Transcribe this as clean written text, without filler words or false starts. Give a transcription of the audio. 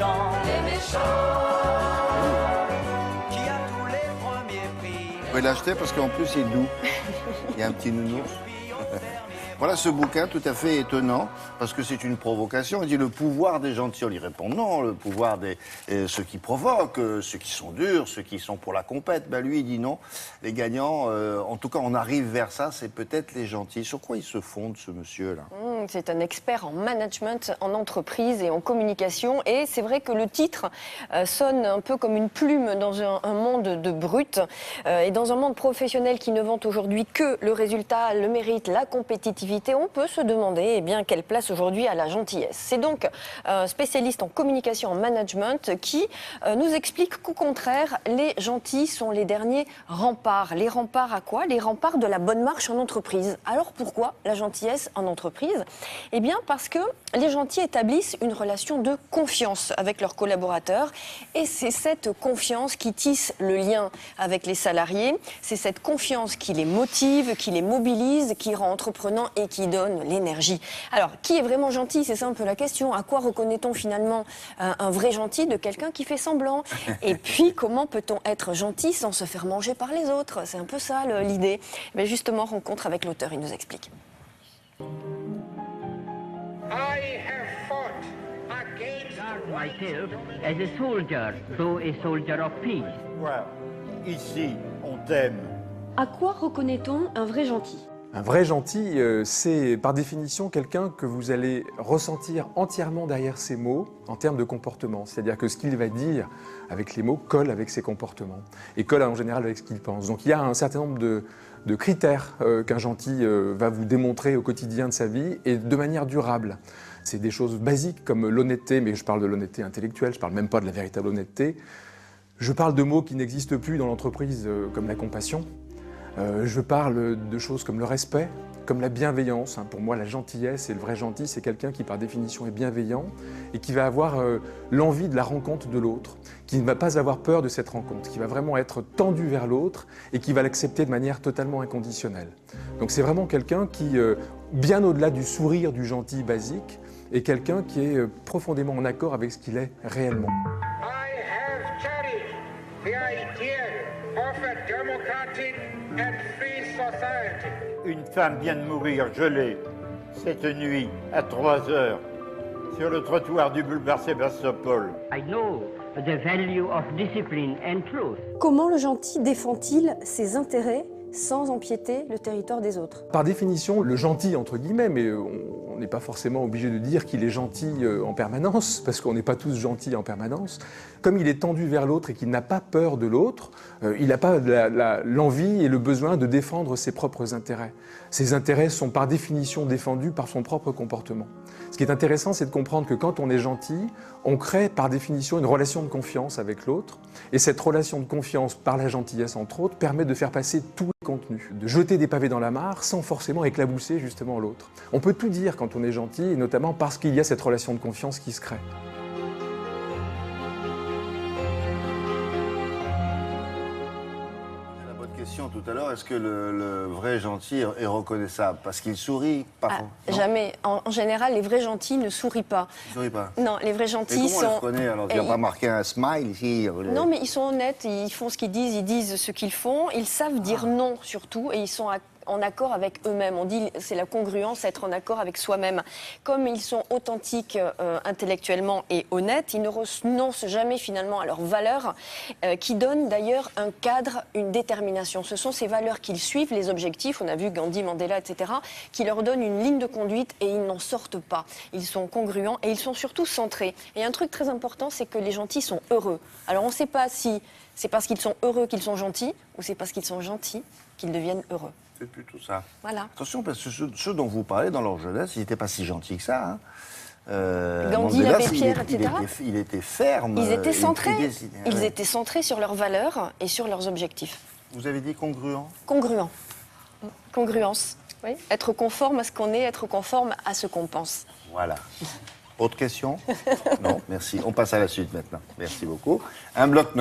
méchants, qui a tous les premiers prix. Vous pouvez l'acheter parce qu'en plus il est doux. Il y a un petit nounours. Voilà ce bouquin tout à fait étonnant, parce que c'est une provocation. Il dit le pouvoir des gentils. On lui répond non, le pouvoir des ceux qui provoquent, ceux qui sont durs, ceux qui sont pour la compète. Ben lui, il dit non. Les gagnants, en tout cas, on arrive vers ça, c'est peut-être les gentils. Sur quoi il se fonde, ce monsieur-là? C'est un expert en management, en entreprise et en communication. Et c'est vrai que le titre sonne un peu comme une plume dans un monde de brut. Et dans un monde professionnel qui ne vante aujourd'hui que le résultat, le mérite, la compétitivité, on peut se demander eh bien, quelle place aujourd'hui à la gentillesse. C'est donc un spécialiste en communication, en management, qui nous explique qu'au contraire, les gentils sont les derniers remparts. Les remparts à quoi? Les remparts de la bonne marche en entreprise. Alors pourquoi la gentillesse en entreprise? Eh bien parce que les gentils établissent une relation de confiance avec leurs collaborateurs et c'est cette confiance qui tisse le lien avec les salariés. C'est cette confiance qui les motive, qui les mobilise, qui rend entreprenants et qui donne l'énergie. Alors, qui est vraiment gentil? C'est ça un peu la question. À quoi reconnaît-on finalement un vrai gentil de quelqu'un qui fait semblant? Et puis, comment peut-on être gentil sans se faire manger par les autres? C'est un peu ça l'idée. Mais justement, rencontre avec l'auteur, il nous explique. I have fought against myself as a soldier, though a soldier of peace. Voilà. Ici, on t'aime. À quoi reconnaît-on un vrai gentil? Un vrai gentil, c'est par définition quelqu'un que vous allez ressentir entièrement derrière ses mots en termes de comportement. C'est-à-dire que ce qu'il va dire avec les mots colle avec ses comportements et colle en général avec ce qu'il pense. Donc il y a un certain nombre de critères qu'un gentil va vous démontrer au quotidien de sa vie et de manière durable. C'est des choses basiques comme l'honnêteté, mais je parle de l'honnêteté intellectuelle, je ne parle même pas de la véritable honnêteté. Je parle de mots qui n'existent plus dans l'entreprise comme la compassion. Je parle de choses comme le respect, comme la bienveillance. Pour moi, la gentillesse et le vrai gentil, c'est quelqu'un qui, par définition, est bienveillant et qui va avoir l'envie de la rencontre de l'autre, qui ne va pas avoir peur de cette rencontre, qui va vraiment être tendu vers l'autre et qui va l'accepter de manière totalement inconditionnelle. Donc c'est vraiment quelqu'un qui, bien au-delà du sourire du gentil basique, est quelqu'un qui est profondément en accord avec ce qu'il est réellement. I have cherished the ideal of a democratic and free society. Une femme vient de mourir gelée cette nuit à 3 heures sur le trottoir du boulevard Sébastopol. I know the value of discipline and truth. Comment le gentil défend-il ses intérêts sans empiéter le territoire des autres? Par définition, le gentil, entre guillemets, mais on n'est pas forcément obligé de dire qu'il est gentil en permanence, parce qu'on n'est pas tous gentils en permanence. Comme il est tendu vers l'autre et qu'il n'a pas peur de l'autre, il n'a pas l'envie et le besoin de défendre ses propres intérêts. Ses intérêts sont par définition défendus par son propre comportement. Ce qui est intéressant, c'est de comprendre que quand on est gentil, on crée par définition une relation de confiance avec l'autre. Et cette relation de confiance, par la gentillesse entre autres, permet de faire passer tous les contenus, de jeter des pavés dans la mare sans forcément éclabousser justement l'autre. On peut tout dire quand on est gentil, et notamment parce qu'il y a cette relation de confiance qui se crée. Tout à l'heure, est-ce que le vrai gentil est reconnaissable? Parce qu'il sourit parfois? Jamais. En général, les vrais gentils ne sourient pas. Il sourit pas? Non, les vrais gentils sont... comment on les reconnaît alors? Il n'y a pas marqué un smile ici? Non, mais ils sont honnêtes, ils font ce qu'ils disent ce qu'ils font. Ils savent dire non surtout et ils sont en accord avec eux-mêmes. On dit c'est la congruence, être en accord avec soi-même. Comme ils sont authentiques intellectuellement et honnêtes, ils ne renoncent jamais finalement à leurs valeurs qui donnent d'ailleurs un cadre, une détermination. Ce sont ces valeurs qu'ils suivent, les objectifs, on a vu Gandhi, Mandela, etc., qui leur donnent une ligne de conduite et ils n'en sortent pas. Ils sont congruents et ils sont surtout centrés. Et un truc très important, c'est que les gentils sont heureux. Alors on ne sait pas si c'est parce qu'ils sont heureux qu'ils sont gentils ou c'est parce qu'ils sont gentils qu'ils deviennent heureux. C'est plutôt ça. Voilà. Attention, parce que ceux dont vous parlez dans leur jeunesse, ils n'étaient pas si gentils que ça. Gandhi, l'abbé Pierre, etc. Il était ferme. Ils étaient centrés. Ils étaient centrés sur leurs valeurs et sur leurs objectifs. Vous avez dit congruent? Congruent. Congruence. Oui. Être conforme à ce qu'on est, être conforme à ce qu'on pense. Voilà. Autre question? Non, merci. On passe à la suite maintenant. Merci beaucoup. Un bloc-notes.